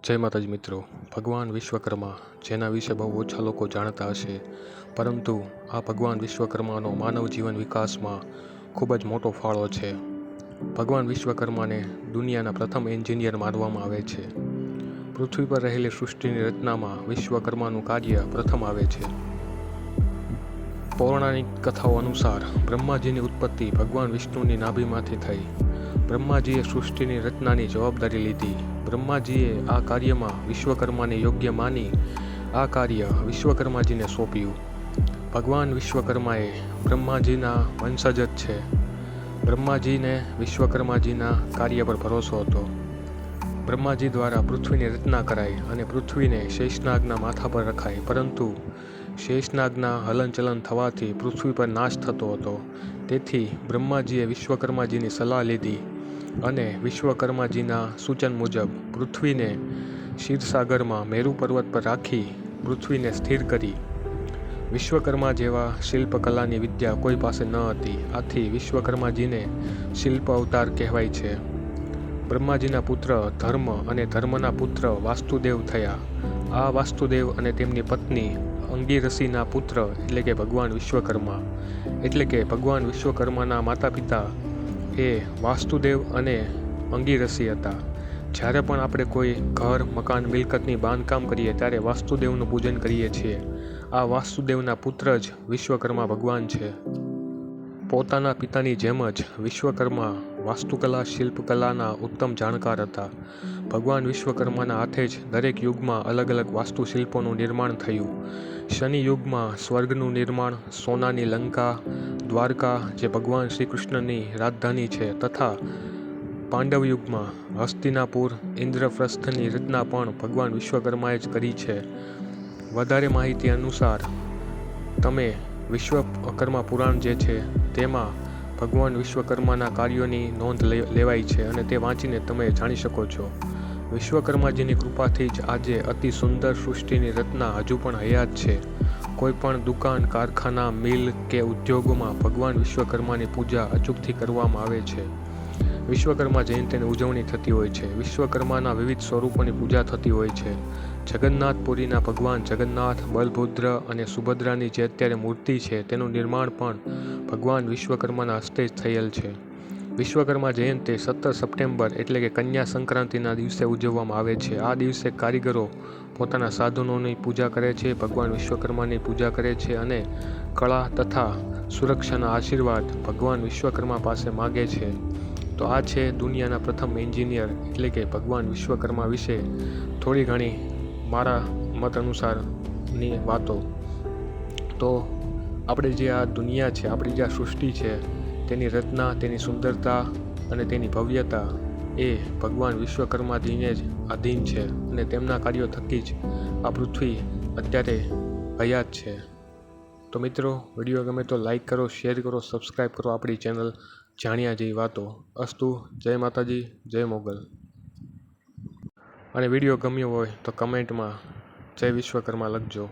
જય માતાજી મિત્રો, ભગવાન વિશ્વકર્મા જેના વિશે બહુ ઓછા લોકો જાણતા હશે, પરંતુ આ ભગવાન વિશ્વકર્માનો માનવ જીવન વિકાસમાં ખૂબ જ મોટો ફાળો છે. ભગવાન વિશ્વકર્માને દુનિયાના પ્રથમ એન્જિનિયર માનવામાં આવે છે. પૃથ્વી પર રહેલી સૃષ્ટિની રચનામાં વિશ્વકર્માનું કાર્ય પ્રથમ આવે છે. પૌરાણિક કથાઓ અનુસાર બ્રહ્માજીની ઉત્પત્તિ ભગવાન વિષ્ણુની નાભીમાંથી થઈ. બ્રહ્માજીએ સૃષ્ટિની રચનાની જવાબદારી લીધી. બ્રહ્માજીએ આ કાર્યમાં વિશ્વકર્માને યોગ્ય માની આ કાર્ય વિશ્વકર્માજીને સોંપ્યું. ભગવાન વિશ્વકર્માએ બ્રહ્માજીના વંશજ જ છે. બ્રહ્માજીને વિશ્વકર્માજીના કાર્ય પર ભરોસો હતો. બ્રહ્માજી દ્વારા પૃથ્વીની રચના કરાઈ અને પૃથ્વીને શેષનાગના માથા પર રખાઈ, પરંતુ શેષનાગના હલનચલન થવાથી પૃથ્વી પર નાશ થતો હતો. તેથી બ્રહ્માજીએ વિશ્વકર્માજીની સલાહ લીધી અને વિશ્વકર્માજીના સૂચન મુજબ પૃથ્વીને ક્ષીરસાગરમાં મેરુ પર્વત પર રાખી પૃથ્વીને સ્થિર કરી. વિશ્વકર્મા જેવા શિલ્પકલાની વિદ્યા કોઈ પાસે ન હતી, આથી વિશ્વકર્માજીને શિલ્પ અવતાર કહેવાય છે. બ્રહ્માજીના પુત્ર ધર્મ અને ધર્મના પુત્ર વાસ્તુદેવ થયા. આ વાસ્તુદેવ અને તેમની પત્ની અંગિરસીના પુત્ર એટલે કે ભગવાન વિશ્વકર્મા. એટલે કે ભગવાન વિશ્વકર્માના માતા પિતા એ વાસ્તુદેવ અને અંગિરસી હતા. જ્યારે પણ આપણે કોઈ ઘર, મકાન, મિલકતની બાંધકામ કરીએ ત્યારે વાસ્તુદેવનું પૂજન કરીએ છીએ. આ વાસ્તુદેવના પુત્ર જ વિશ્વકર્મા ભગવાન છે. પોતાના પિતાની જેમ જ વિશ્વકર્મા વાસ્તુકલા, શિલ્પકલાના ઉત્તમ જાણકાર હતા. ભગવાન વિશ્વકર્માના હાથે જ દરેક યુગમાં અલગ અલગ વાસ્તુશિલ્પોનું નિર્માણ થયું. શનિ યુગમાં સ્વર્ગનું નિર્માણ, સોનાની લંકા, દ્વારકા જે ભગવાન શ્રી કૃષ્ણની રાજધાની છે, તથા પાંડવ યુગમાં હસ્તિનાપુર, ઇન્દ્રપ્રસ્થની રચના પણ ભગવાન વિશ્વકર્માએ જ કરી છે. વધારે માહિતી અનુસાર તમે વિશ્વકર્મા પુરાણ જે છે તેમાં ભગવાન વિશ્વકર્માના કાર્યોની નોંધ લેવાઈ છે અને તે વાંચીને તમે જાણી શકો છો. વિશ્વકર્માજીની કૃપાથી જ આજે અતિ સુંદર સૃષ્ટિની રચના હજુ પણ હયાત છે. કોઈ પણ દુકાન, કારખાના, મિલ કે ઉદ્યોગોમાં ભગવાન વિશ્વકર્માની પૂજા અચૂકથી કરવામાં આવે છે. વિશ્વકર્મા જયંતિની ઉજવણી થતી હોય છે. વિશ્વકર્માના વિવિધ સ્વરૂપોની પૂજા થતી હોય છે. જગન્નાથપુરીના ભગવાન જગન્નાથ, બલભદ્ર અને સુભદ્રાની જે અત્યારે મૂર્તિ છે તેનું નિર્માણ પણ ભગવાન વિશ્વકર્માના હસ્તે જ થયેલ છે. વિશ્વકર્મા જયંતિ 17 સપ્ટેમ્બર એટલે કે કન્યા સંક્રાંતિના દિવસે ઉજવવામાં આવે છે. આ દિવસે કારીગરો પોતાના સાધનોની પૂજા કરે છે, ભગવાન વિશ્વકર્માની પૂજા કરે છે અને કળા તથા સુરક્ષાના આશીર્વાદ ભગવાન વિશ્વકર્મા પાસે માગે છે. તો આ છે દુનિયાના પ્રથમ એન્જિનિયર એટલે કે ભગવાન વિશ્વકર્મા વિશે થોડી ઘણી મારા મત અનુસારની વાતો. તો આપણે જે આ દુનિયા છે, આપણી જે આ સૃષ્ટિ છે, તેની રચના, તેની સુંદરતા અને તેની ભવ્યતા એ ભગવાન વિશ્વકર્માજીને જ આધીન છે અને તેમના કાર્યો થકી જ આ પૃથ્વી અત્યારે હયાત છે. તો મિત્રો, વિડીયો ગમે તો લાઈક કરો, શેર કરો, સબસ્ક્રાઈબ કરો આપણી ચેનલ જાણ્યા જેવી વાતો. અસ્તુ. જય માતાજી, જય મોગલ. અને વિડીયો ગમ્યો હોય તો કમેન્ટમાં જય વિશ્વકર્મા લખજો.